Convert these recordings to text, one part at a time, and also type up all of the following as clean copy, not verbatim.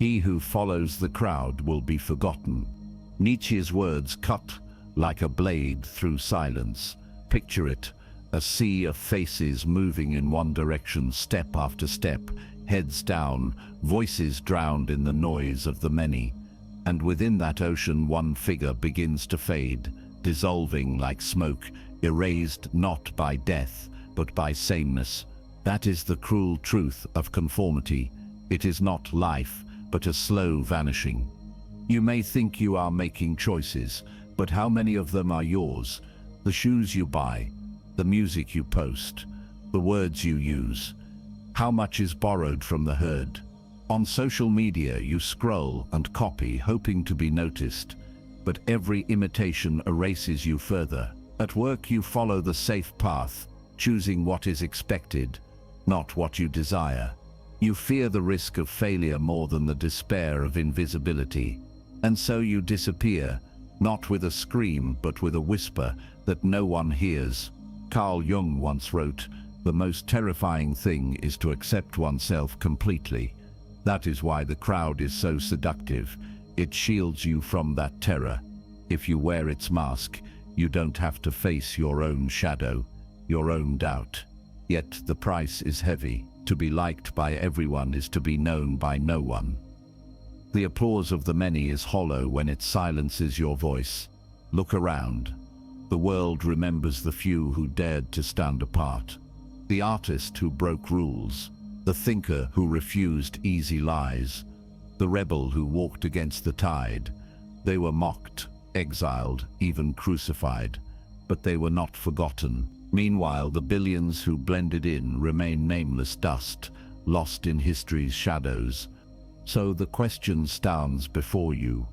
He who follows the crowd will be forgotten. Nietzsche's words cut like a blade through silence. Picture it, a sea of faces moving in one direction, step after step, heads down, voices drowned in the noise of the many. And within that ocean, one figure begins to fade, dissolving like smoke, erased not by death, but by sameness. That is the cruel truth of conformity. It is not life, but a slow vanishing. You may think you are making choices, but how many of them are yours? The shoes you buy, the music you post, the words you use. How much is borrowed from the herd? On social media, you scroll and copy, hoping to be noticed, but every imitation erases you further. At work, you follow the safe path, choosing what is expected, not what you desire. You fear the risk of failure more than the despair of invisibility. And so you disappear, not with a scream, but with a whisper that no one hears. Carl Jung once wrote, "The most terrifying thing is to accept oneself completely." That is why the crowd is so seductive. It shields you from that terror. If you wear its mask, you don't have to face your own shadow, your own doubt. Yet the price is heavy. To be liked by everyone is to be known by no one. The applause of the many is hollow when it silences your voice. Look around. The world remembers the few who dared to stand apart. The artist who broke rules. The thinker who refused easy lies. The rebel who walked against the tide. They were mocked, exiled, even crucified, but they were not forgotten. Meanwhile, the billions who blended in remain nameless dust, lost in history's shadows. So the question stands before you,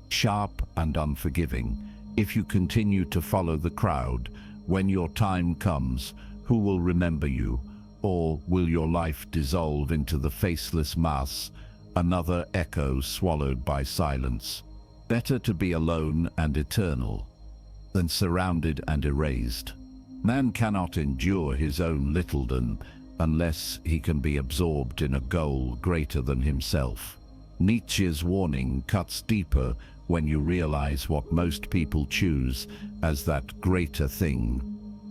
sharp and unforgiving. If you continue to follow the crowd, when your time comes, who will remember you? Or will your life dissolve into the faceless mass, another echo swallowed by silence? Better to be alone and eternal than surrounded and erased. Man cannot endure his own littledom unless he can be absorbed in a goal greater than himself. Nietzsche's warning cuts deeper when you realize what most people choose as that greater thing,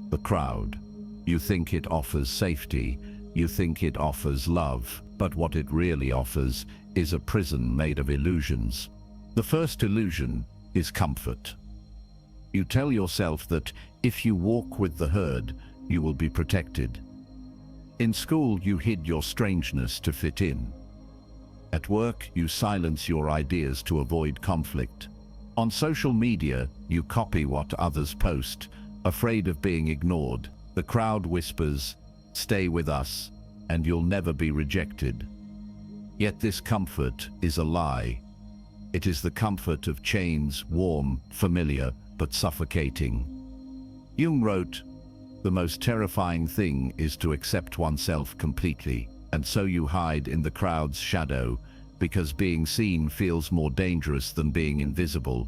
the crowd. You think it offers safety, you think it offers love, but what it really offers is a prison made of illusions. The first illusion is comfort. You tell yourself that if you walk with the herd, you will be protected. In school, you hid your strangeness to fit in. At work, you silence your ideas to avoid conflict. On social media, you copy what others post, afraid of being ignored. The crowd whispers, "Stay with us, and you'll never be rejected." Yet this comfort is a lie. It is the comfort of chains, warm, familiar, but suffocating. Jung wrote, "The most terrifying thing is to accept oneself completely, and so you hide in the crowd's shadow, because being seen feels more dangerous than being invisible.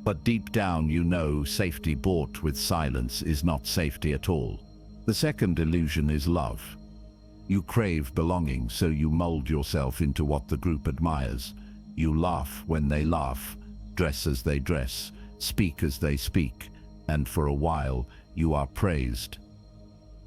But deep down you know safety bought with silence is not safety at all." The second illusion is love. You crave belonging, so you mold yourself into what the group admires. You laugh when they laugh, dress as they dress, speak as they speak, and for a while you are praised.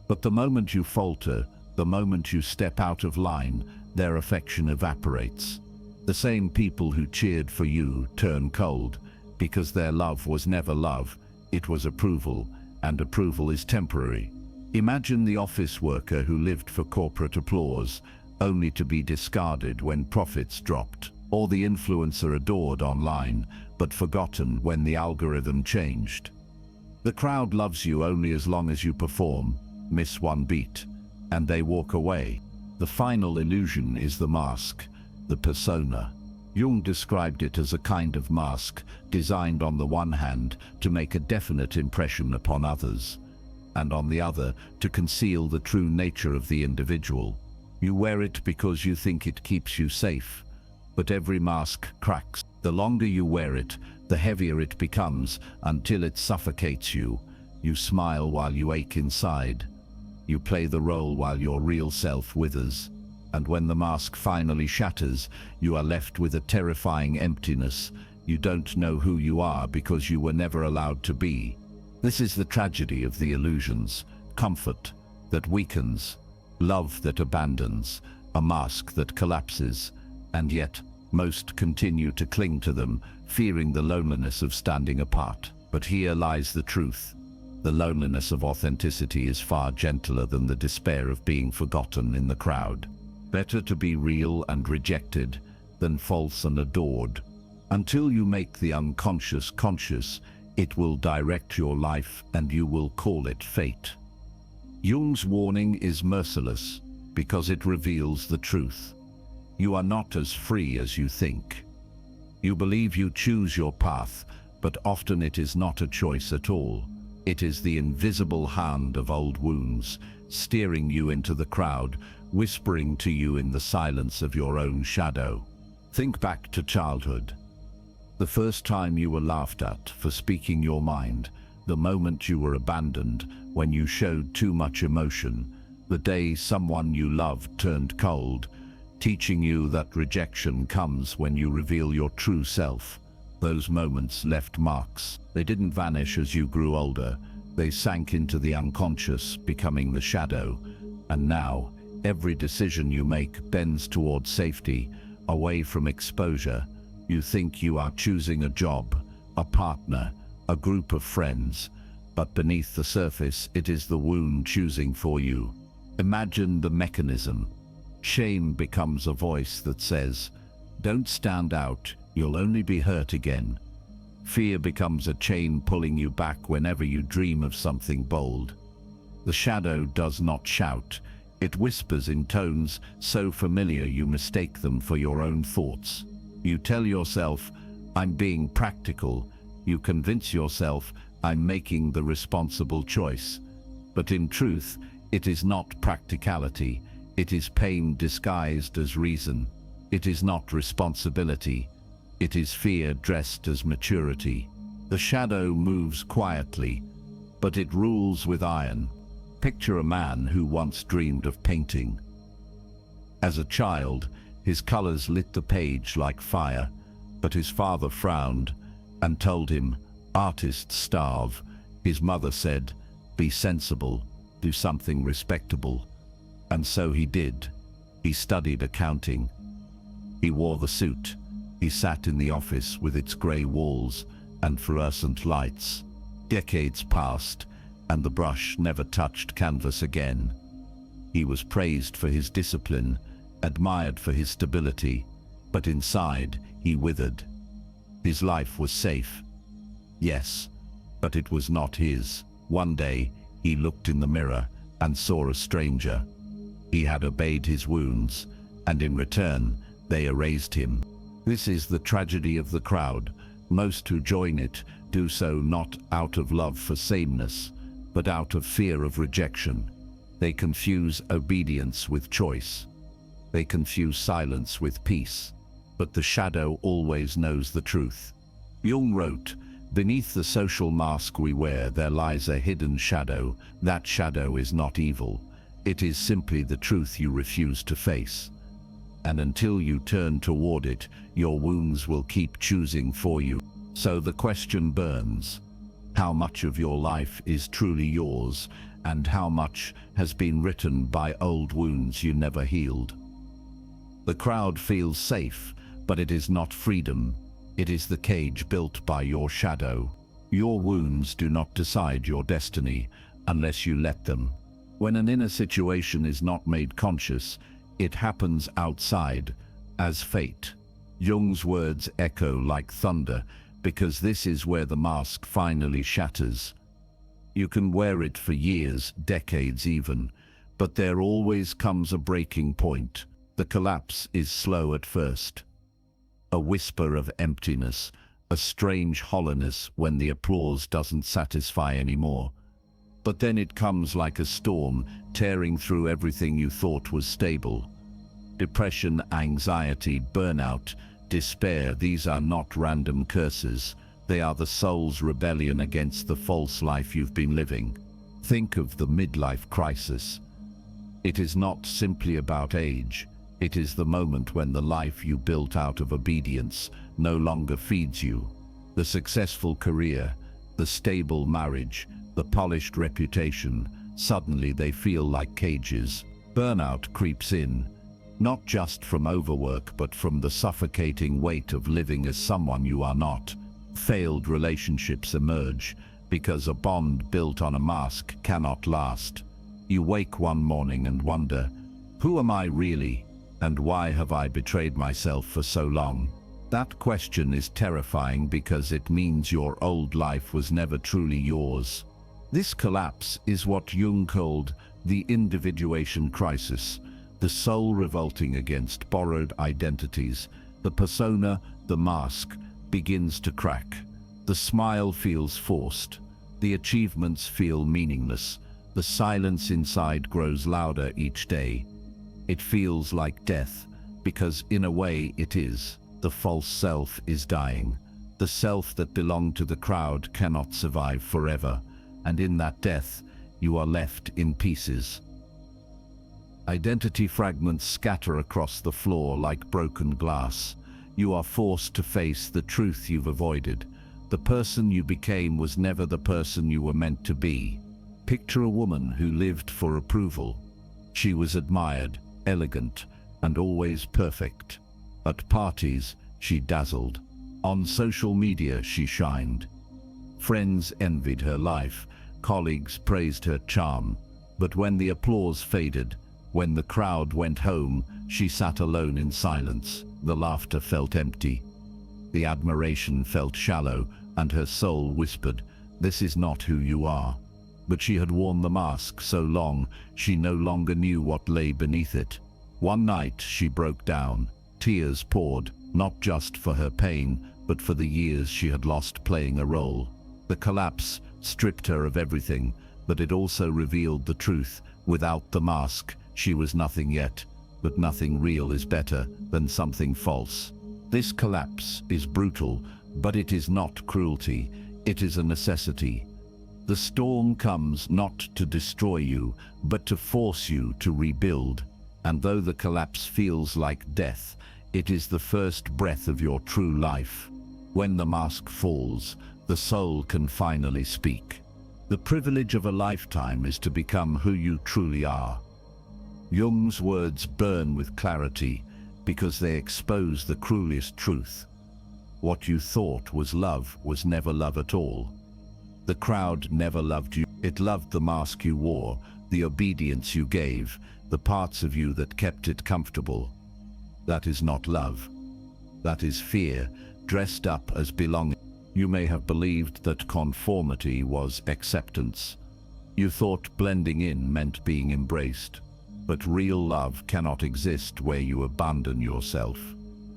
But the moment you falter, the moment you step out of line, their affection evaporates. The same people who cheered for you turn cold, because their love was never love, it was approval, and approval is temporary. Imagine the office worker who lived for corporate applause, only to be discarded when profits dropped, or the influencer adored online, but forgotten when the algorithm changed. The crowd loves you only as long as you perform, miss one beat, and they walk away. The final illusion is the mask, the persona. Jung described it as a kind of mask, designed on the one hand to make a definite impression upon others, and on the other to conceal the true nature of the individual. You wear it because you think it keeps you safe, but every mask cracks. The longer you wear it, the heavier it becomes, until it suffocates you. You smile while you ache inside. You play the role while your real self withers. And when the mask finally shatters, you are left with a terrifying emptiness. You don't know who you are because you were never allowed to be. This is the tragedy of the illusions: comfort that weakens, love that abandons, a mask that collapses, and yet most continue to cling to them, fearing the loneliness of standing apart. But here lies the truth. The loneliness of authenticity is far gentler than the despair of being forgotten in the crowd. Better to be real and rejected than false and adored. Until you make the unconscious conscious, it will direct your life and you will call it fate. Jung's warning is merciless because it reveals the truth. You are not as free as you think. You believe you choose your path, but often it is not a choice at all. It is the invisible hand of old wounds, steering you into the crowd, whispering to you in the silence of your own shadow. Think back to childhood. The first time you were laughed at for speaking your mind, the moment you were abandoned when you showed too much emotion, the day someone you loved turned cold, teaching you that rejection comes when you reveal your true self. Those moments left marks. They didn't vanish as you grew older. They sank into the unconscious, becoming the shadow. And now, every decision you make bends toward safety, away from exposure. You think you are choosing a job, a partner, a group of friends, but beneath the surface, it is the wound choosing for you. Imagine the mechanism. Shame becomes a voice that says, "Don't stand out, you'll only be hurt again." Fear becomes a chain pulling you back whenever you dream of something bold. The shadow does not shout. It whispers in tones so familiar you mistake them for your own thoughts. You tell yourself, "I'm being practical." You convince yourself, "I'm making the responsible choice." But in truth, it is not practicality. It is pain disguised as reason. It is not responsibility. It is fear dressed as maturity. The shadow moves quietly, but it rules with iron. Picture a man who once dreamed of painting. As a child, his colors lit the page like fire, but his father frowned and told him, "Artists starve." His mother said, "Be sensible, do something respectable." And so he did. He studied accounting. He wore the suit. He sat in the office with its gray walls and fluorescent lights. Decades passed, and the brush never touched canvas again. He was praised for his discipline, admired for his stability, but inside he withered. His life was safe. Yes, but it was not his. One day, he looked in the mirror and saw a stranger. He had obeyed his wounds, and in return, they erased him. This is the tragedy of the crowd. Most who join it do so not out of love for sameness, but out of fear of rejection. They confuse obedience with choice. They confuse silence with peace. But the shadow always knows the truth. Jung wrote, "Beneath the social mask we wear, there lies a hidden shadow. That shadow is not evil. It is simply the truth you refuse to face. And until you turn toward it, your wounds will keep choosing for you." So the question burns. How much of your life is truly yours, and how much has been written by old wounds you never healed? The crowd feels safe, but it is not freedom. It is the cage built by your shadow. Your wounds do not decide your destiny unless you let them. When an inner situation is not made conscious, it happens outside, as fate. Jung's words echo like thunder, because this is where the mask finally shatters. You can wear it for years, decades even, but there always comes a breaking point. The collapse is slow at first. A whisper of emptiness, a strange hollowness when the applause doesn't satisfy anymore. But then it comes like a storm, tearing through everything you thought was stable. Depression, anxiety, burnout, despair, these are not random curses. They are the soul's rebellion against the false life you've been living. Think of the midlife crisis. It is not simply about age. It is the moment when the life you built out of obedience no longer feeds you. The successful career, the stable marriage, the polished reputation, suddenly they feel like cages. Burnout creeps in, not just from overwork but from the suffocating weight of living as someone you are not. Failed relationships emerge because a bond built on a mask cannot last. You wake one morning and wonder, who am I really? And why have I betrayed myself for so long? That question is terrifying because it means your old life was never truly yours. This collapse is what Jung called the individuation crisis, the soul revolting against borrowed identities. The persona, the mask, begins to crack. The smile feels forced. The achievements feel meaningless. The silence inside grows louder each day. It feels like death, because in a way it is. The false self is dying. The self that belonged to the crowd cannot survive forever, and in that death, you are left in pieces. Identity fragments scatter across the floor like broken glass. You are forced to face the truth you've avoided. The person you became was never the person you were meant to be. Picture a woman who lived for approval. She was admired, elegant, and always perfect. At parties, she dazzled. On social media, she shined. Friends envied her life, colleagues praised her charm. But when the applause faded, when the crowd went home, she sat alone in silence. The laughter felt empty. The admiration felt shallow, and her soul whispered, "This is not who you are." But she had worn the mask so long, she no longer knew what lay beneath it. One night she broke down. Tears poured, not just for her pain, but for the years she had lost playing a role. The collapse stripped her of everything, but it also revealed the truth. Without the mask, she was nothing yet, but nothing real is better than something false. This collapse is brutal, but it is not cruelty, it is a necessity. The storm comes not to destroy you, but to force you to rebuild. And though the collapse feels like death, it is the first breath of your true life. When the mask falls, the soul can finally speak. The privilege of a lifetime is to become who you truly are. Jung's words burn with clarity because they expose the cruelest truth. What you thought was love was never love at all. The crowd never loved you. It loved the mask you wore, the obedience you gave, the parts of you that kept it comfortable. That is not love. That is fear, dressed up as belonging. You may have believed that conformity was acceptance. You thought blending in meant being embraced. But real love cannot exist where you abandon yourself.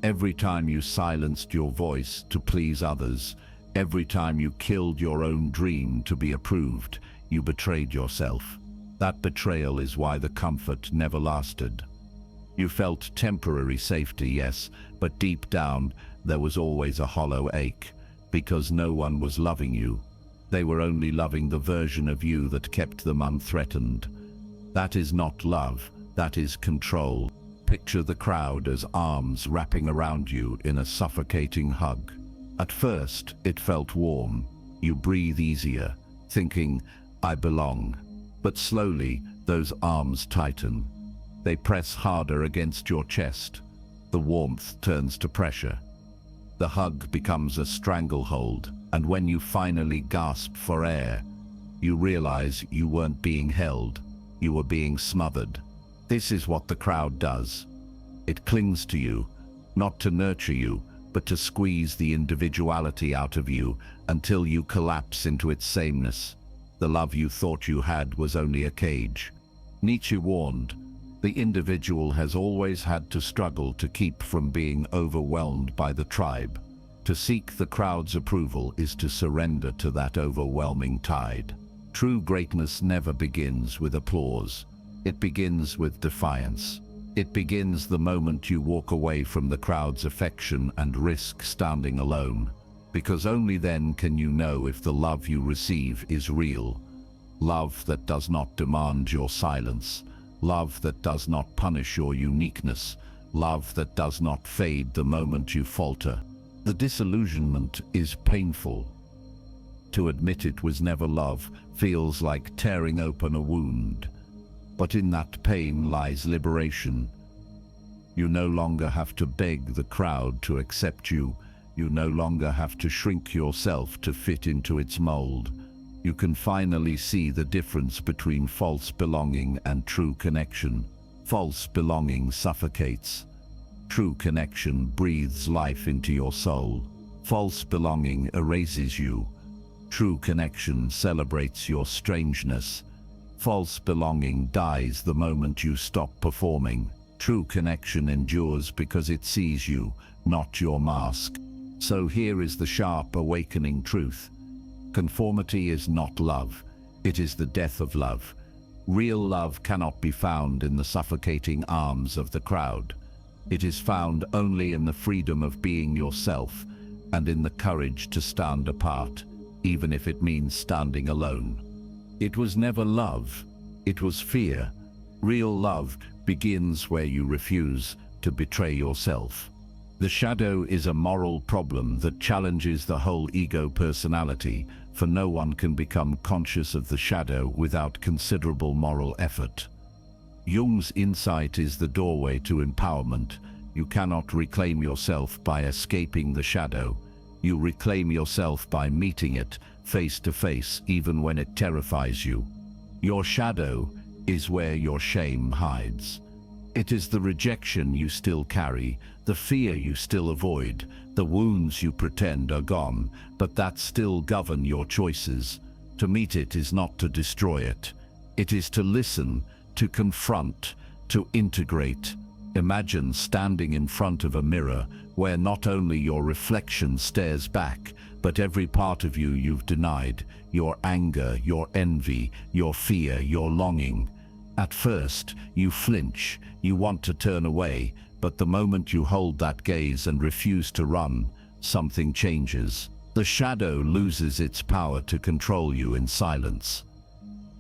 Every time you silenced your voice to please others, every time you killed your own dream to be approved, you betrayed yourself. That betrayal is why the comfort never lasted. You felt temporary safety, yes, but deep down, there was always a hollow ache, because no one was loving you. They were only loving the version of you that kept them unthreatened. That is not love, that is control. Picture the crowd as arms wrapping around you in a suffocating hug. At first, it felt warm. You breathe easier, thinking, I belong. But slowly, those arms tighten. They press harder against your chest. The warmth turns to pressure. The hug becomes a stranglehold, and when you finally gasp for air, you realize you weren't being held, you were being smothered. This is what the crowd does. It clings to you, not to nurture you, but to squeeze the individuality out of you until you collapse into its sameness. The love you thought you had was only a cage. Nietzsche warned, the individual has always had to struggle to keep from being overwhelmed by the tribe. To seek the crowd's approval is to surrender to that overwhelming tide. True greatness never begins with applause. It begins with defiance. It begins the moment you walk away from the crowd's affection and risk standing alone. Because only then can you know if the love you receive is real. Love that does not demand your silence. love that does not punish your uniqueness, love that does not fade the moment you falter. The disillusionment is painful. To admit it was never love feels like tearing open a wound. But in that pain lies liberation. You no longer have to beg the crowd to accept you. You no longer have to shrink yourself to fit into its mold. You can finally see the difference between false belonging and true connection. False belonging suffocates. True connection breathes life into your soul. False belonging erases you. True connection celebrates your strangeness. False belonging dies the moment you stop performing. True connection endures because it sees you, not your mask. So here is the sharp, awakening truth. Conformity is not love. It is the death of love. Real love cannot be found in the suffocating arms of the crowd. It is found only in the freedom of being yourself and in the courage to stand apart, even if it means standing alone. It was never love. It was fear. Real love begins where you refuse to betray yourself. The shadow is a moral problem that challenges the whole ego personality, for no one can become conscious of the shadow without considerable moral effort. Jung's insight is the doorway to empowerment. You cannot reclaim yourself by escaping the shadow. You reclaim yourself by meeting it face to face, even when it terrifies you. Your shadow is where your shame hides. It is the rejection you still carry, the fear you still avoid, the wounds you pretend are gone, but that still govern your choices. To meet it is not to destroy it. It is to listen, to confront, to integrate. Imagine standing in front of a mirror where not only your reflection stares back, but every part of you you've denied, your anger, your envy, your fear, your longing. At first, you flinch, you want to turn away, but the moment you hold that gaze and refuse to run, something changes. The shadow loses its power to control you in silence.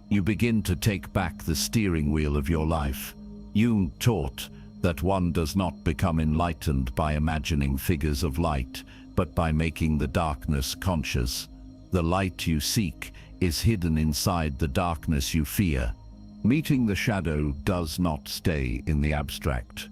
You begin to take back the steering wheel of your life. Jung taught that one does not become enlightened by imagining figures of light, but by making the darkness conscious. The light you seek is hidden inside the darkness you fear. Meeting the shadow does not stay in the abstract.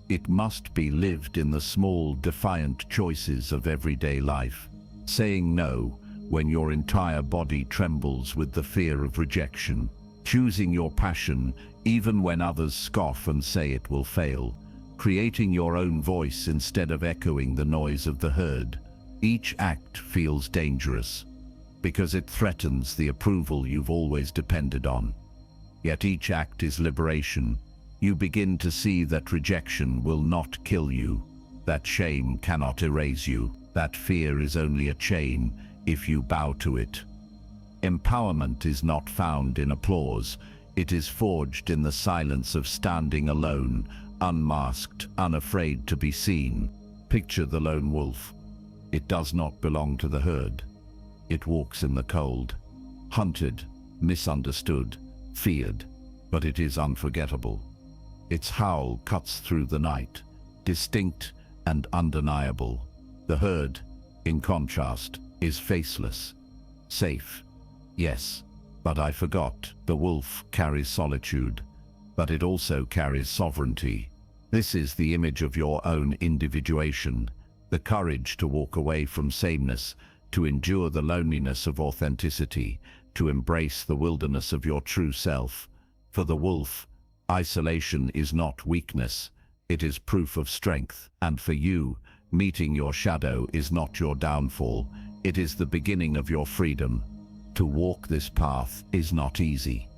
It must be lived in the small, defiant choices of everyday life. Saying no when your entire body trembles with the fear of rejection. Choosing your passion even when others scoff and say it will fail. Creating your own voice instead of echoing the noise of the herd. Each act feels dangerous because it threatens the approval you've always depended on. Yet each act is liberation. You begin to see that rejection will not kill you, that shame cannot erase you, that fear is only a chain if you bow to it. Empowerment is not found in applause. It is forged in the silence of standing alone, unmasked, unafraid to be seen. Picture the lone wolf. It does not belong to the herd. It walks in the cold, hunted, misunderstood, feared, but it is unforgettable. Its howl cuts through the night, distinct and undeniable. The herd, in contrast, is faceless, safe. Yes, but I forgot, the wolf carries solitude, but it also carries sovereignty. This is the image of your own individuation, the courage to walk away from sameness, to endure the loneliness of authenticity, to embrace the wilderness of your true self. For the wolf, isolation is not weakness, it is proof of strength. And for you, meeting your shadow is not your downfall, it is the beginning of your freedom. To walk this path is not easy.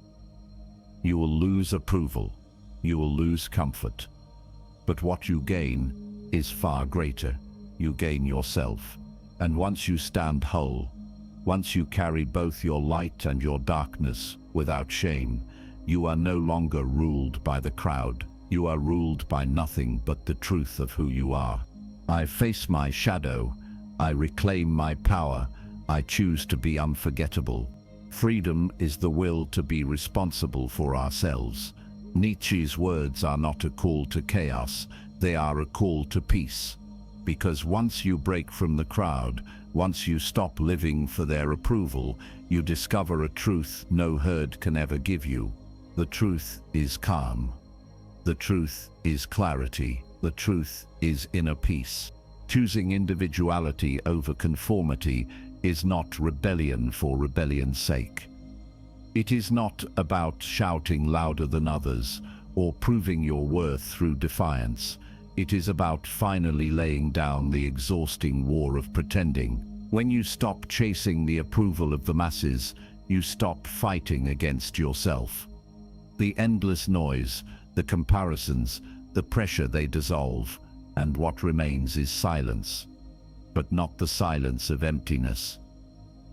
You will lose approval, you will lose comfort. But what you gain is far greater. You gain yourself. And once you stand whole, once you carry both your light and your darkness without shame, you are no longer ruled by the crowd. You are ruled by nothing but the truth of who you are. I face my shadow. I reclaim my power. I choose to be unforgettable. Freedom is the will to be responsible for ourselves. Nietzsche's words are not a call to chaos, they are a call to peace. Because once you break from the crowd, once you stop living for their approval, you discover a truth no herd can ever give you. The truth is calm. The truth is clarity. The truth is inner peace. Choosing individuality over conformity is not rebellion for rebellion's sake. It is not about shouting louder than others or proving your worth through defiance. It is about finally laying down the exhausting war of pretending. When you stop chasing the approval of the masses, you stop fighting against yourself. The endless noise, the comparisons, the pressure, they dissolve, and what remains is silence. But not the silence of emptiness.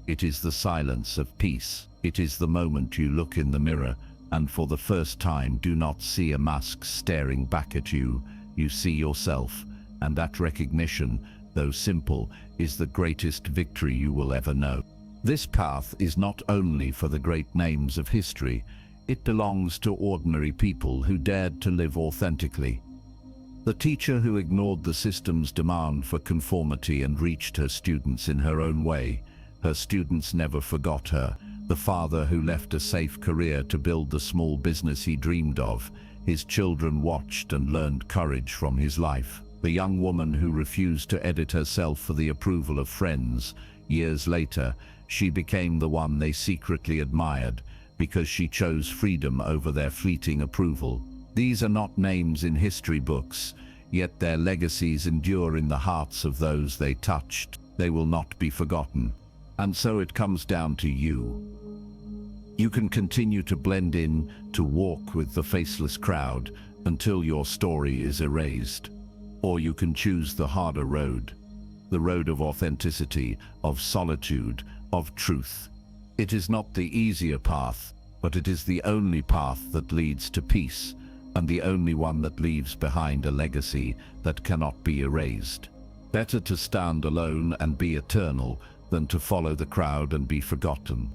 It is the silence of peace. It is the moment you look in the mirror and for the first time do not see a mask staring back at you. You see yourself, and that recognition, though simple, is the greatest victory you will ever know. This path is not only for the great names of history, it belongs to ordinary people who dared to live authentically. The teacher who ignored the system's demand for conformity and reached her students in her own way. Her students never forgot her. The father who left a safe career to build the small business he dreamed of. His children watched and learned courage from his life. The young woman who refused to edit herself for the approval of friends. Years later, she became the one they secretly admired because she chose freedom over their fleeting approval. These are not names in history books, yet their legacies endure in the hearts of those they touched. They will not be forgotten. And so it comes down to you. You can continue to blend in, to walk with the faceless crowd until your story is erased. Or you can choose the harder road, the road of authenticity, of solitude, of truth. It is not the easier path, but it is the only path that leads to peace, and the only one that leaves behind a legacy that cannot be erased. Better to stand alone and be eternal than to follow the crowd and be forgotten.